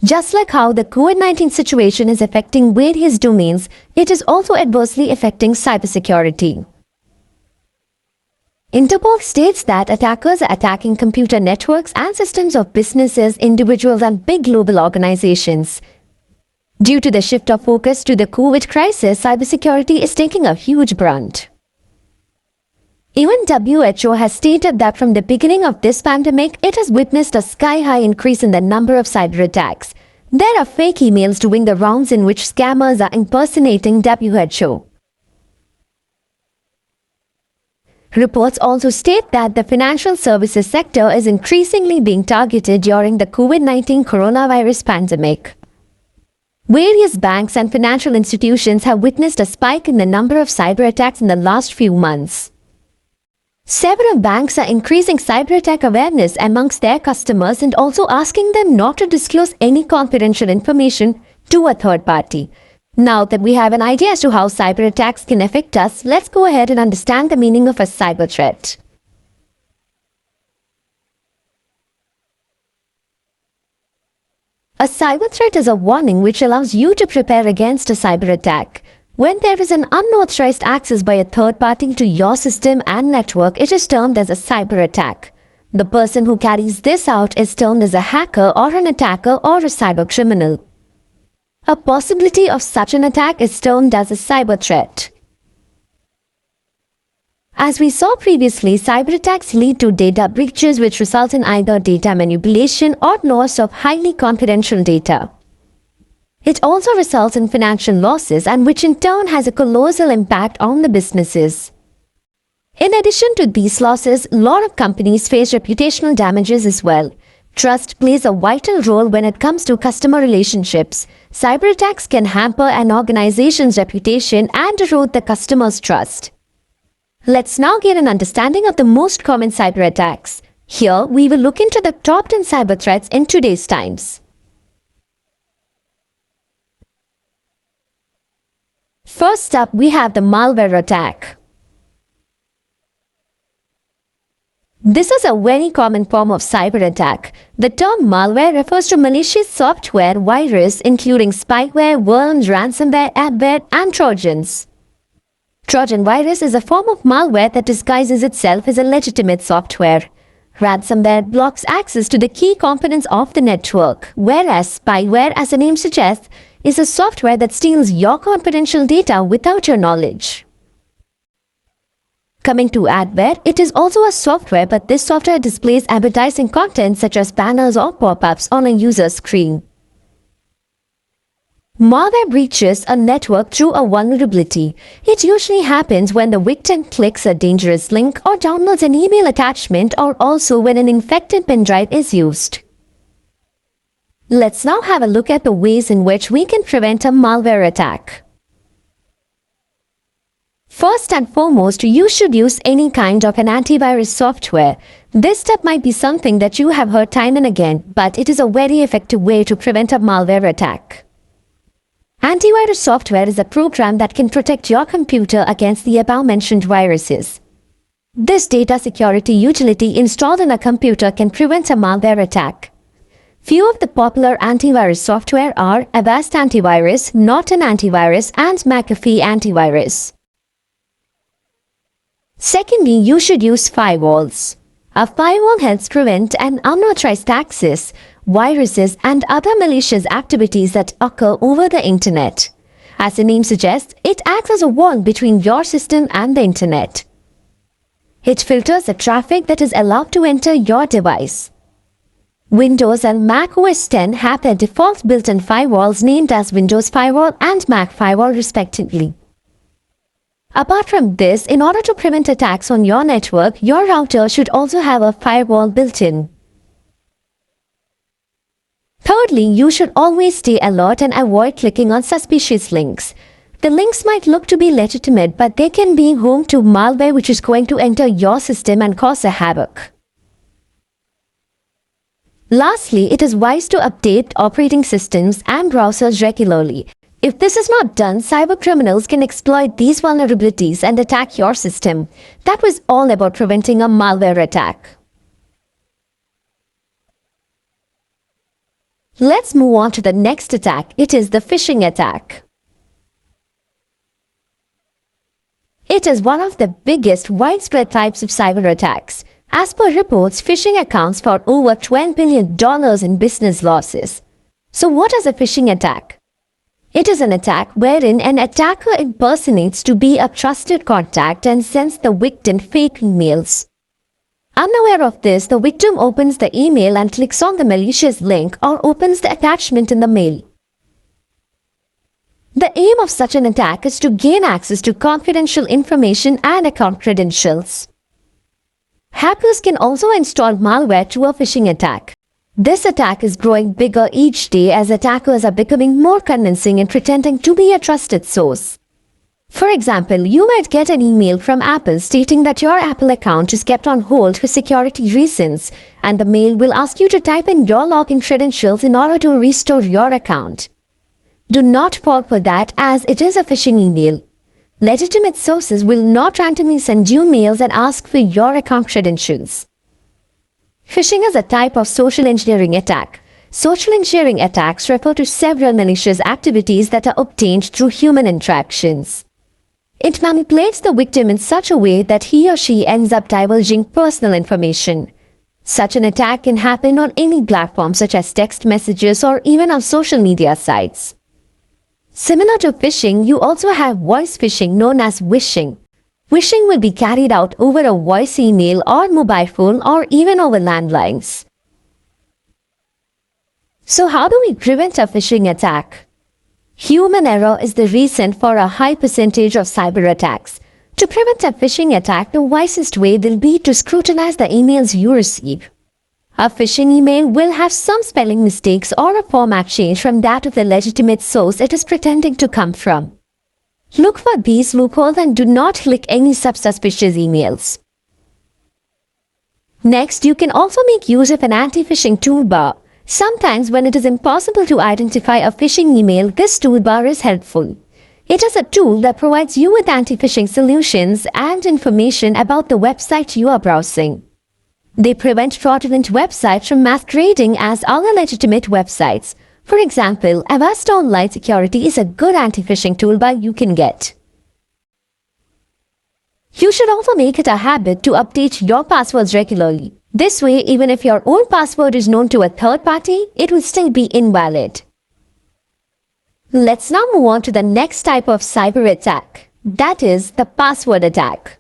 Just like how the COVID-19 situation is affecting various domains, it is also adversely affecting cybersecurity. Interpol states that attackers are attacking computer networks and systems of businesses, individuals, and big global organizations. Due to the shift of focus to the COVID crisis, cybersecurity is taking a huge brunt. Even WHO has stated that from the beginning of this pandemic, it has witnessed a sky-high increase in the number of cyber attacks. There are fake emails doing the rounds in which scammers are impersonating WHO. Reports also state that the financial services sector is increasingly being targeted during the COVID-19 coronavirus pandemic. Various banks and financial institutions have witnessed a spike in the number of cyber attacks in the last few months. Several banks are increasing cyber attack awareness amongst their customers and also asking them not to disclose any confidential information to a third party. Now that we have an idea as to how cyber attacks can affect us, let's go ahead and understand the meaning of a cyber threat. A cyber threat is a warning which allows you to prepare against a cyber attack. When there is an unauthorized access by a third party to your system and network, it is termed as a cyber attack. The person who carries this out is termed as a hacker or an attacker or a cyber criminal. A possibility of such an attack is termed as a cyber threat. As we saw previously, cyber attacks lead to data breaches which result in either data manipulation or loss of highly confidential data. It also results in financial losses, and which in turn has a colossal impact on the businesses. In addition to these losses, a lot of companies face reputational damages as well. Trust plays a vital role when it comes to customer relationships. Cyber attacks can hamper an organization's reputation and erode the customer's trust. Let's now get an understanding of the most common cyber attacks. Here, we will look into the top 10 cyber threats in today's times. First up, we have the malware attack. This is a very common form of cyber attack. The term malware refers to malicious software, virus, including spyware, worms, ransomware, adware, and trojans. Trojan virus is a form of malware that disguises itself as a legitimate software. Ransomware blocks access to the key components of the network, whereas spyware, as the name suggests, is a software that steals your confidential data without your knowledge. Coming to adware, it is also a software, but this software displays advertising content such as banners or pop-ups on a user's screen. Malware breaches a network through a vulnerability. It usually happens when the victim clicks a dangerous link or downloads an email attachment, or also when an infected pen drive is used. Let's now have a look at the ways in which we can prevent a malware attack. First and foremost, you should use any kind of an antivirus software. This step might be something that you have heard time and again, but it is a very effective way to prevent a malware attack. Antivirus software is a program that can protect your computer against the above-mentioned viruses. This data security utility installed in a computer can prevent a malware attack. Few of the popular antivirus software are Avast Antivirus, Norton Antivirus, and McAfee Antivirus. Secondly, you should use firewalls. A firewall helps prevent an unauthorized access, viruses, and other malicious activities that occur over the internet. As the name suggests, it acts as a wall between your system and the internet. It filters the traffic that is allowed to enter your device. Windows and Mac OS X have their default built-in firewalls named as Windows Firewall and Mac Firewall respectively. Apart from this, in order to prevent attacks on your network, your router should also have a firewall built in. Thirdly, you should always stay alert and avoid clicking on suspicious links. The links might look to be legitimate, but they can be home to malware which is going to enter your system and cause a havoc. Lastly, it is wise to update operating systems and browsers regularly. If this is not done, cybercriminals can exploit these vulnerabilities and attack your system. That was all about preventing a malware attack. Let's move on to the next attack. It is the phishing attack. It is one of the biggest widespread types of cyber attacks. As per reports, phishing accounts for over $12 billion in business losses. So what is a phishing attack? It is an attack wherein an attacker impersonates to be a trusted contact and sends the victim fake emails. Unaware of this, the victim opens the email and clicks on the malicious link or opens the attachment in the mail. The aim of such an attack is to gain access to confidential information and account credentials. Hackers can also install malware to a phishing attack. This attack is growing bigger each day as attackers are becoming more convincing and pretending to be a trusted source. For example, you might get an email from Apple stating that your Apple account is kept on hold for security reasons, and the mail will ask you to type in your login credentials in order to restore your account. Do not fall for that, as it is a phishing email. Legitimate sources will not randomly send you mails and ask for your account credentials. Phishing is a type of social engineering attack. Social engineering attacks refer to several malicious activities that are obtained through human interactions. It manipulates the victim in such a way that he or she ends up divulging personal information. Such an attack can happen on any platform such as text messages or even on social media sites. Similar to phishing, you also have voice phishing known as wishing. Wishing will be carried out over a voice email or mobile phone or even over landlines. So how do we prevent a phishing attack? Human error is the reason for a high percentage of cyber attacks. To prevent a phishing attack, the wisest way will be to scrutinize the emails you receive. A phishing email will have some spelling mistakes or a format change from that of the legitimate source it is pretending to come from. Look for these loopholes and do not click any suspicious emails. Next, you can also make use of an anti-phishing toolbar. Sometimes when it is impossible to identify a phishing email, this toolbar is helpful. It is a tool that provides you with anti-phishing solutions and information about the website you are browsing. They prevent fraudulent websites from masquerading as other legitimate websites. For example, Avast Online Security is a good anti-phishing toolbar you can get. You should also make it a habit to update your passwords regularly. This way, even if your own password is known to a third party, it will still be invalid. Let's now move on to the next type of cyber attack. That is the password attack.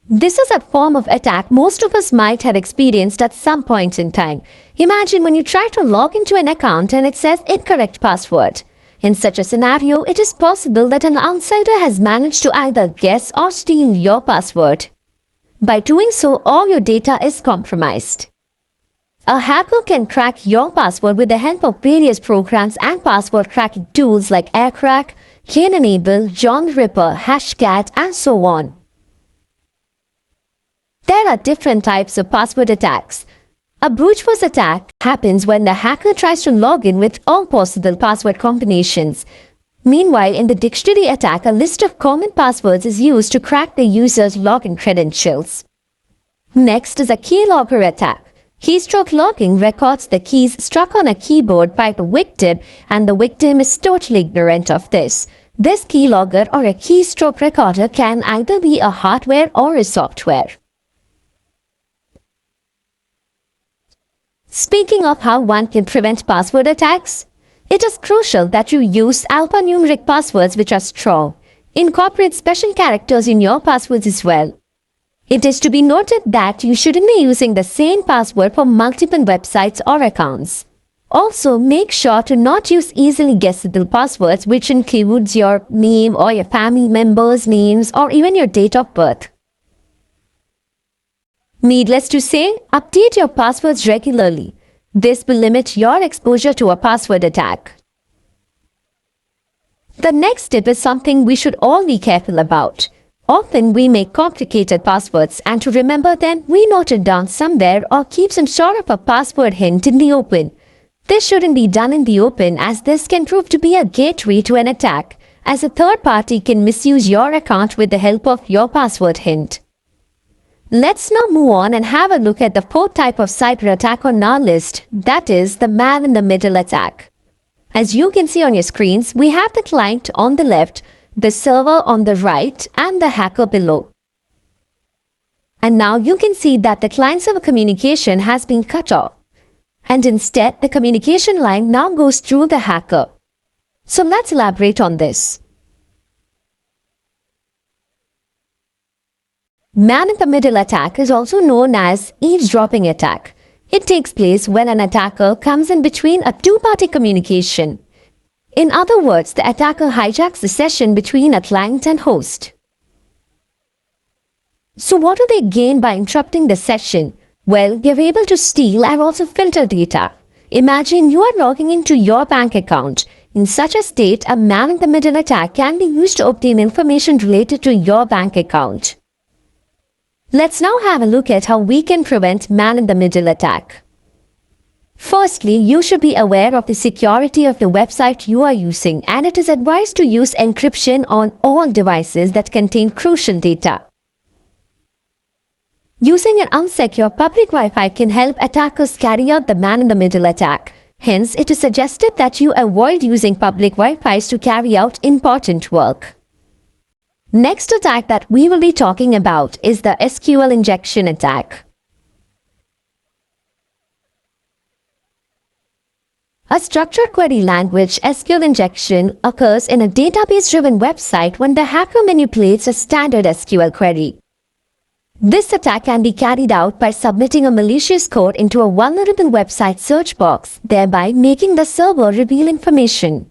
This is a form of attack most of us might have experienced at some point in time. Imagine when you try to log into an account and it says incorrect password. In such a scenario, it is possible that an outsider has managed to either guess or steal your password. By doing so, all your data is compromised. A hacker can crack your password with the help of various programs and password cracking tools like AirCrack, Kane-Enable, John the Ripper, Hashcat, and so on. There are different types of password attacks. A brute force attack happens when the hacker tries to log in with all possible password combinations. Meanwhile, in the dictionary attack, a list of common passwords is used to crack the user's login credentials. Next is a keylogger attack. Keystroke logging records the keys struck on a keyboard by the victim, and the victim is totally ignorant of this. This keylogger or a keystroke recorder can either be a hardware or a software. Speaking of how one can prevent password attacks, it is crucial that you use alphanumeric passwords which are strong. Incorporate special characters in your passwords as well. It is to be noted that you shouldn't be using the same password for multiple websites or accounts. Also, make sure to not use easily guessable passwords which includes your name or your family members' names or even your date of birth. Needless to say, update your passwords regularly. This will limit your exposure to a password attack. The next tip is something we should all be careful about. Often we make complicated passwords, and to remember them, we note it down somewhere or keep some sort of a password hint in the open. This shouldn't be done in the open, as this can prove to be a gateway to an attack, as a third party can misuse your account with the help of your password hint. Let's now move on and have a look at the fourth type of cyber attack on our list, that is the man-in-the-middle attack. As you can see on your screens, we have the client on the left, the server on the right, and the hacker below. And now you can see that the client-server communication has been cut off. And instead, the communication line now goes through the hacker. So let's elaborate on this. Man-in-the-middle attack is also known as eavesdropping attack. It takes place when an attacker comes in between a two-party communication. In other words, the attacker hijacks the session between a client and host. So what do they gain by interrupting the session? Well, they're able to steal and also filter data. Imagine you are logging into your bank account. In such a state, a man-in-the-middle attack can be used to obtain information related to your bank account. Let's now have a look at how we can prevent man-in-the-middle attack. Firstly, you should be aware of the security of the website you are using, and it is advised to use encryption on all devices that contain crucial data. Using an unsecure public Wi-Fi can help attackers carry out the man-in-the-middle attack. Hence, it is suggested that you avoid using public Wi-Fis to carry out important work. Next attack that we will be talking about is the SQL Injection Attack. A structured query language, SQL injection, occurs in a database-driven website when the hacker manipulates a standard SQL query. This attack can be carried out by submitting a malicious code into a vulnerable website search box, thereby making the server reveal information.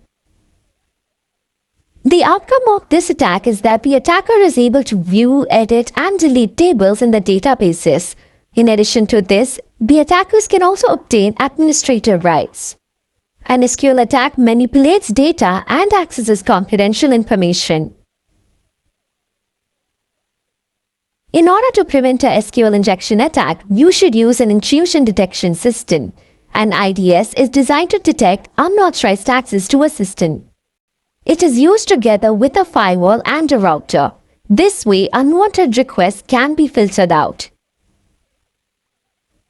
The outcome of this attack is that the attacker is able to view, edit, and delete tables in the databases. In addition to this, the attackers can also obtain administrative rights. An SQL attack manipulates data and accesses confidential information. In order to prevent a SQL injection attack, you should use an intrusion detection system. An IDS is designed to detect unauthorized access to a system. It is used together with a firewall and a router. This way, unwanted requests can be filtered out.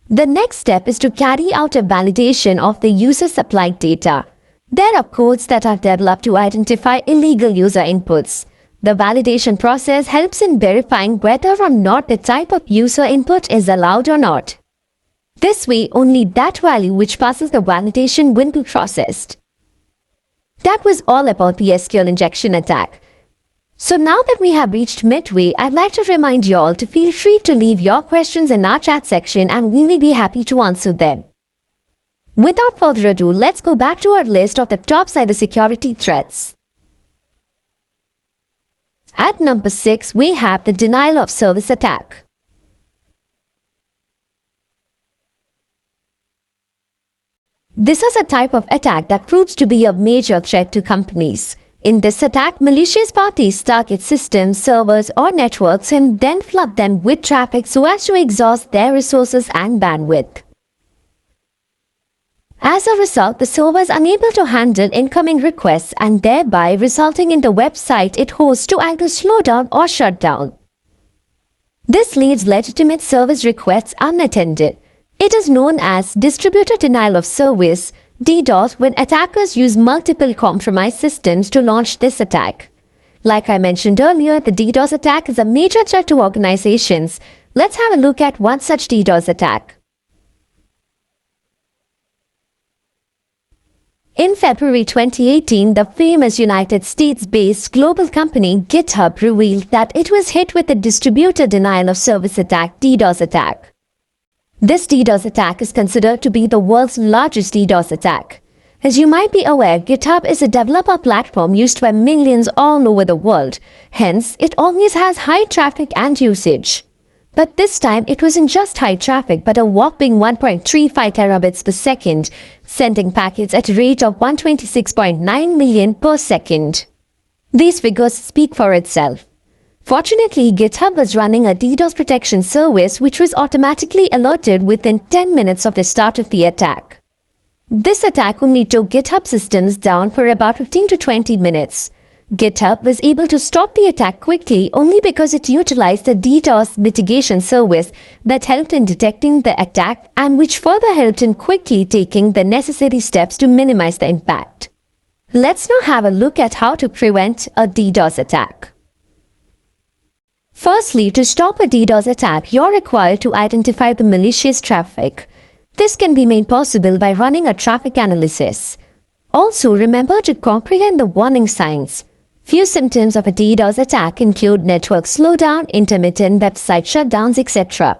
The next step is to carry out a validation of the user-supplied data. There are codes that are developed to identify illegal user inputs. The validation process helps in verifying whether or not the type of user input is allowed or not. This way, only that value which passes the validation will be processed. That was all about the SQL injection attack. So now that we have reached midway, I'd like to remind you all to feel free to leave your questions in our chat section and we will be happy to answer them. Without further ado, let's go back to our list of the top cybersecurity threats. At number 6, we have the denial of service attack. This is a type of attack that proves to be a major threat to companies. In this attack, malicious parties target systems, servers, or networks and then flood them with traffic so as to exhaust their resources and bandwidth. As a result, the server is unable to handle incoming requests and thereby resulting in the website it hosts to either slow down or shut down. This leaves legitimate service requests unattended. It is known as distributed denial of service, DDoS, when attackers use multiple compromised systems to launch this attack. Like I mentioned earlier, the DDoS attack is a major threat to organizations. Let's have a look at one such DDoS attack. In February 2018, the famous United States-based global company GitHub revealed that it was hit with a distributed denial of service attack, DDoS attack. This DDoS attack is considered to be the world's largest DDoS attack. As you might be aware, GitHub is a developer platform used by millions all over the world. Hence, it always has high traffic and usage. But this time, it wasn't just high traffic, but a whopping 1.35 terabits per second, sending packets at a rate of 126.9 million per second. These figures speak for itself. Fortunately, GitHub was running a DDoS protection service which was automatically alerted within 10 minutes of the start of the attack. This attack only took GitHub systems down for about 15 to 20 minutes. GitHub was able to stop the attack quickly only because it utilized the DDoS mitigation service that helped in detecting the attack and which further helped in quickly taking the necessary steps to minimize the impact. Let's now have a look at how to prevent a DDoS attack. Firstly, to stop a DDoS attack, you're required to identify the malicious traffic. This can be made possible by running a traffic analysis. Also, remember to comprehend the warning signs. Few symptoms of a DDoS attack include network slowdown, intermittent website shutdowns, etc.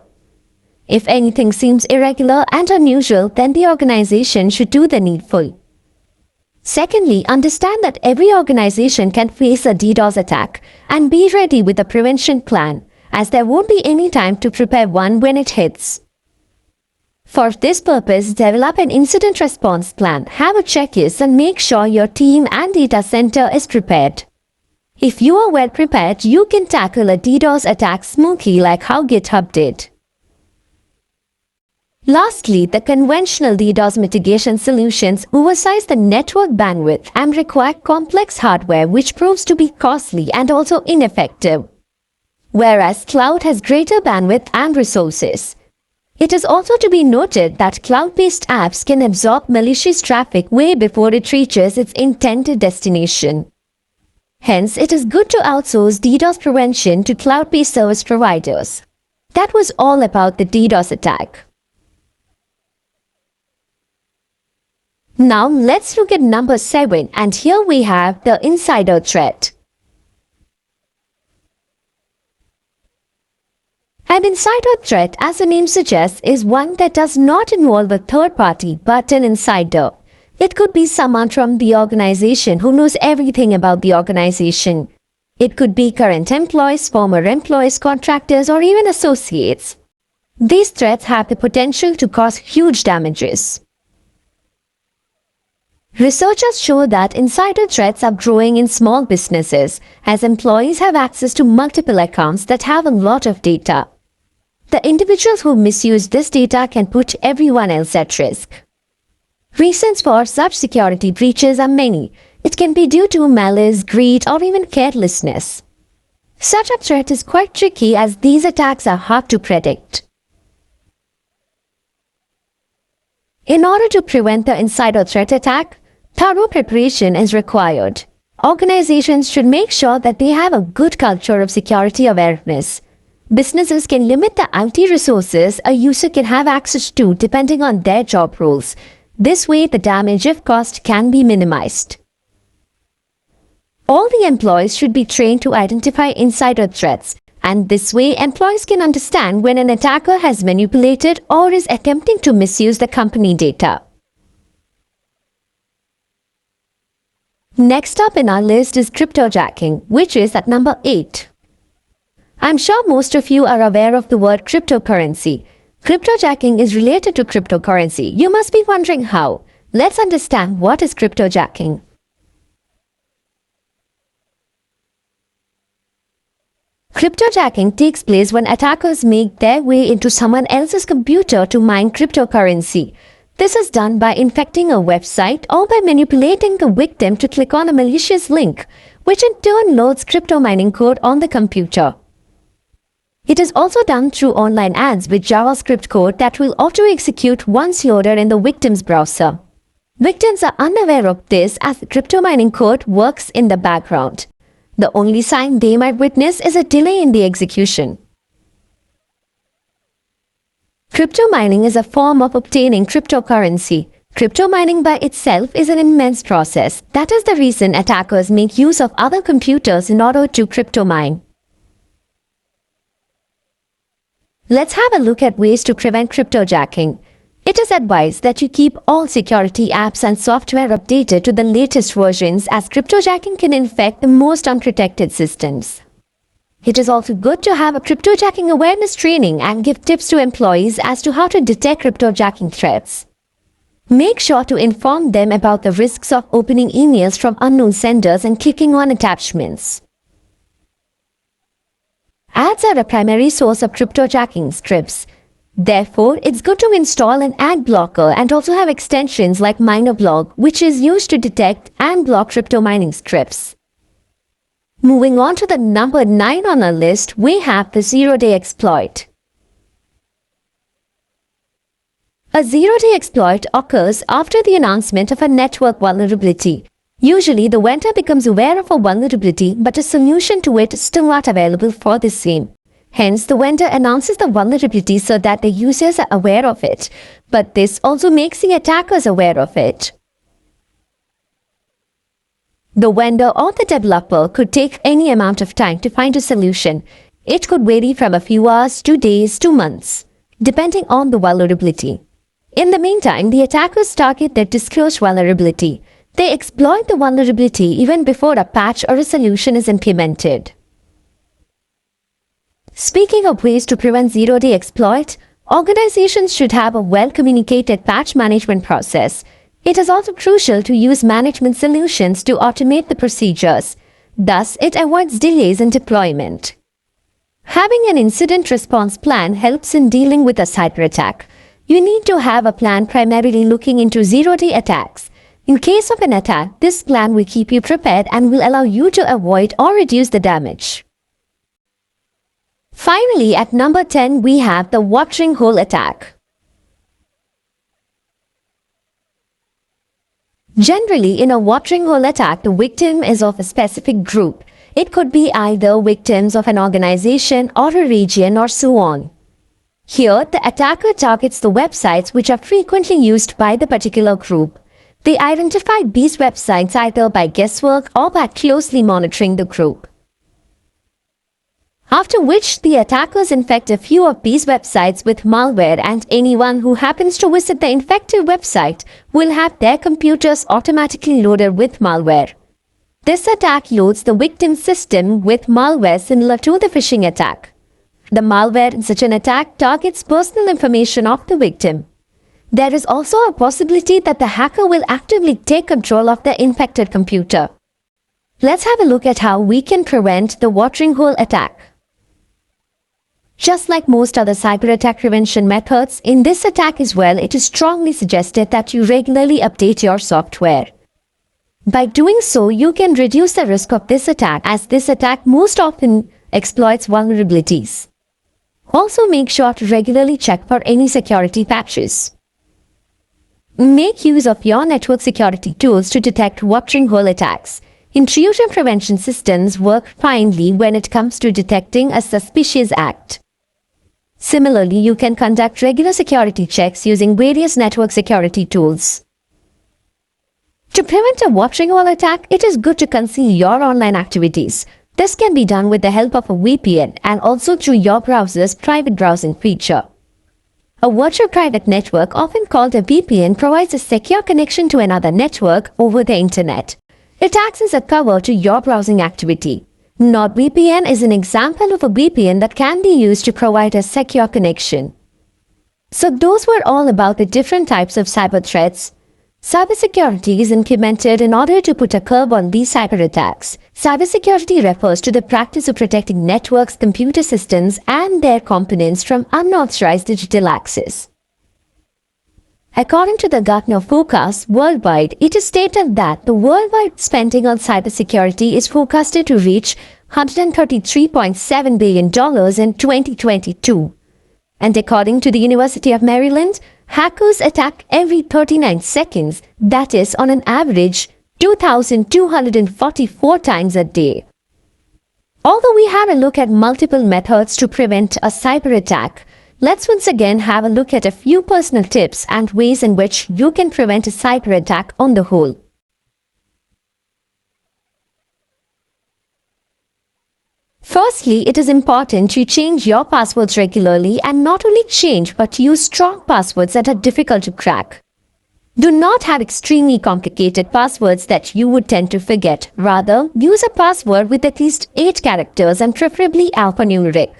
If anything seems irregular and unusual, then the organization should do the needful. Secondly, understand that every organization can face a DDoS attack and be ready with a prevention plan, as there won't be any time to prepare one when it hits. For this purpose, develop an incident response plan, have a checklist, and make sure your team and data center is prepared. If you are well prepared, you can tackle a DDoS attack smoothly like how GitHub did. Lastly, the conventional DDoS mitigation solutions oversize the network bandwidth and require complex hardware, which proves to be costly and also ineffective. Whereas cloud has greater bandwidth and resources. It is also to be noted that cloud-based apps can absorb malicious traffic way before it reaches its intended destination. Hence, it is good to outsource DDoS prevention to cloud-based service providers. That was all about the DDoS attack. Now, let's look at number 7, and here we have the insider threat. An insider threat, as the name suggests, is one that does not involve a third party but an insider. It could be someone from the organization who knows everything about the organization. It could be current employees, former employees, contractors, or even associates. These threats have the potential to cause huge damages. Researchers show that insider threats are growing in small businesses as employees have access to multiple accounts that have a lot of data. The individuals who misuse this data can put everyone else at risk. Reasons for such security breaches are many. It can be due to malice, greed, or even carelessness. Such a threat is quite tricky as these attacks are hard to predict. In order to prevent the insider threat attack, thorough preparation is required. Organizations should make sure that they have a good culture of security awareness. Businesses can limit the IT resources a user can have access to depending on their job roles. This way, the damage if caused can be minimized. All the employees should be trained to identify insider threats, and this way, employees can understand when an attacker has manipulated or is attempting to misuse the company data. Next up in our list is cryptojacking, which is at number 8. I'm sure most of you are aware of the word cryptocurrency. Cryptojacking is related to cryptocurrency. You must be wondering how. Let's understand what is cryptojacking. Cryptojacking takes place when attackers make their way into someone else's computer to mine cryptocurrency. This is done by infecting a website or by manipulating the victim to click on a malicious link, which in turn loads crypto mining code on the computer. It is also done through online ads with JavaScript code that will auto-execute once loaded in the victim's browser. Victims are unaware of this as the crypto mining code works in the background. The only sign they might witness is a delay in the execution. Crypto mining is a form of obtaining cryptocurrency. Crypto mining by itself is an immense process. That is the reason attackers make use of other computers in order to crypto mine. Let's have a look at ways to prevent cryptojacking. It is advised that you keep all security apps and software updated to the latest versions as cryptojacking can infect the most unprotected systems. It is also good to have a cryptojacking awareness training and give tips to employees as to how to detect cryptojacking threats. Make sure to inform them about the risks of opening emails from unknown senders and clicking on attachments. Ads are a primary source of cryptojacking scripts. Therefore, it's good to install an ad blocker and also have extensions like MinerBlock, which is used to detect and block crypto mining scripts. Moving on to the number 9 on our list, we have the zero-day exploit. A zero-day exploit occurs after the announcement of a network vulnerability. Usually, the vendor becomes aware of a vulnerability, but a solution to it is still not available for the same. Hence, the vendor announces the vulnerability so that the users are aware of it, but this also makes the attackers aware of it. The vendor or the developer could take any amount of time to find a solution. It could vary from a few hours to days to months, depending on the vulnerability. In the meantime, the attackers target their disclosed vulnerability. They exploit the vulnerability even before a patch or a solution is implemented. Speaking of ways to prevent zero-day exploit, organizations should have a well-communicated patch management process. It is also crucial to use management solutions to automate the procedures. Thus, it avoids delays in deployment. Having an incident response plan helps in dealing with a cyber attack. You need to have a plan primarily looking into zero-day attacks. In case of an attack, this plan will keep you prepared and will allow you to avoid or reduce the damage. Finally, at number 10, we have the watering hole attack. Generally, in a watering hole attack, the victim is of a specific group. It could be either victims of an organization or a region or so on. Here, the attacker targets the websites which are frequently used by the particular group. They identify these websites either by guesswork or by closely monitoring the group. After which, the attackers infect a few of these websites with malware, and anyone who happens to visit the infected website will have their computers automatically loaded with malware. This attack loads the victim's system with malware similar to the phishing attack. The malware in such an attack targets personal information of the victim. There is also a possibility that the hacker will actively take control of the infected computer. Let's have a look at how we can prevent the watering hole attack. Just like most other cyber attack prevention methods, in this attack as well, it is strongly suggested that you regularly update your software. By doing so, you can reduce the risk of this attack, as this attack most often exploits vulnerabilities. Also, make sure to regularly check for any security patches. Make use of your network security tools to detect watering hole attacks. Intrusion prevention systems work finely when it comes to detecting a suspicious act. Similarly, you can conduct regular security checks using various network security tools. To prevent a watering hole attack, it is good to conceal your online activities. This can be done with the help of a VPN and also through your browser's private browsing feature. A virtual private network, often called a VPN, provides a secure connection to another network over the internet. It acts as a cover to your browsing activity. NordVPN is an example of a VPN that can be used to provide a secure connection. So those were all about the different types of cyber threats. Cybersecurity is implemented in order to put a curb on these cyber attacks. Cybersecurity refers to the practice of protecting networks, computer systems, and their components from unauthorized digital access. According to the Gartner forecast, worldwide, it is stated that the worldwide spending on cybersecurity is forecasted to reach $133.7 billion in 2022. And according to the University of Maryland, hackers attack every 39 seconds, that is, on an average, 2,244 times a day. Although we had a look at multiple methods to prevent a cyber attack, let's once again have a look at a few personal tips and ways in which you can prevent a cyber attack on the whole. Firstly, it is important to change your passwords regularly, and not only change but use strong passwords that are difficult to crack. Do not have extremely complicated passwords that you would tend to forget. Rather, use a password with at least 8 characters and preferably alphanumeric.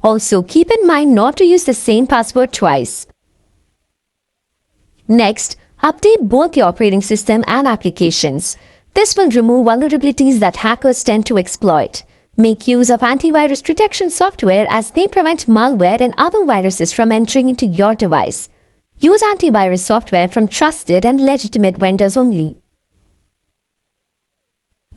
Also, keep in mind not to use the same password twice. Next, update both your operating system and applications. This will remove vulnerabilities that hackers tend to exploit. Make use of antivirus protection software, as they prevent malware and other viruses from entering into your device. Use antivirus software from trusted and legitimate vendors only.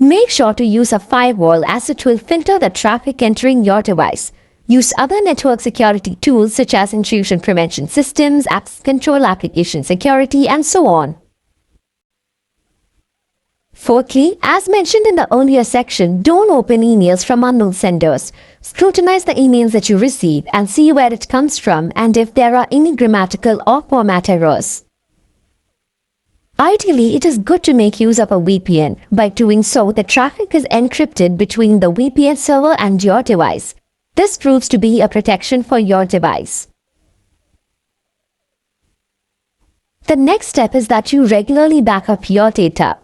Make sure to use a firewall as it will filter the traffic entering your device. Use other network security tools such as intrusion prevention systems, apps control, application security, and so on. Fourthly, as mentioned in the earlier section, don't open emails from unknown senders. Scrutinize the emails that you receive and see where it comes from and if there are any grammatical or format errors. Ideally, it is good to make use of a VPN. By doing so, the traffic is encrypted between the VPN server and your device. This proves to be a protection for your device. The next step is that you regularly back up your data.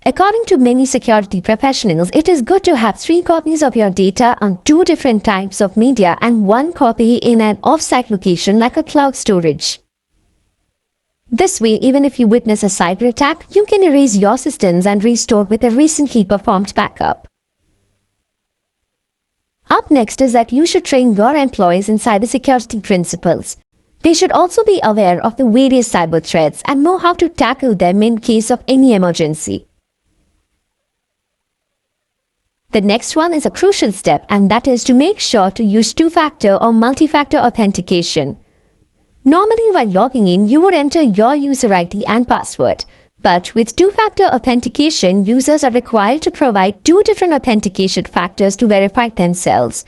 According to many security professionals, it is good to have 3 copies of your data on 2 different types of media and 1 copy in an off-site location like a cloud storage. This way, even if you witness a cyber attack, you can erase your systems and restore with a recently performed backup. Up next is that you should train your employees in cybersecurity principles. They should also be aware of the various cyber threats and know how to tackle them in case of any emergency. The next one is a crucial step, and that is to make sure to use 2-factor or multi-factor authentication. Normally, while logging in, you would enter your user ID and password. But with 2-factor authentication, users are required to provide 2 different authentication factors to verify themselves.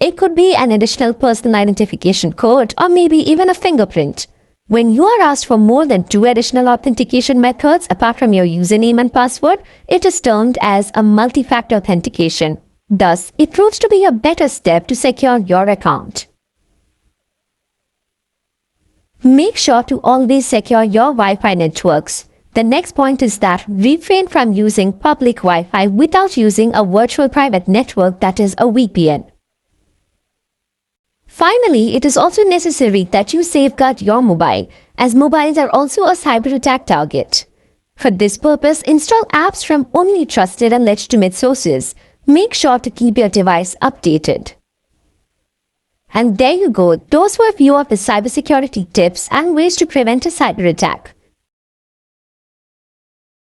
It could be an additional personal identification code or maybe even a fingerprint. When you are asked for more than 2 additional authentication methods apart from your username and password, it is termed as a multi-factor authentication. Thus, it proves to be a better step to secure your account. Make sure to always secure your Wi-Fi networks. The next point is that refrain from using public Wi-Fi without using a virtual private network, that is a VPN. Finally, it is also necessary that you safeguard your mobile, as mobiles are also a cyber attack target. For this purpose, install apps from only trusted and legitimate sources. Make sure to keep your device updated. And there you go, those were a few of the cybersecurity tips and ways to prevent a cyber attack.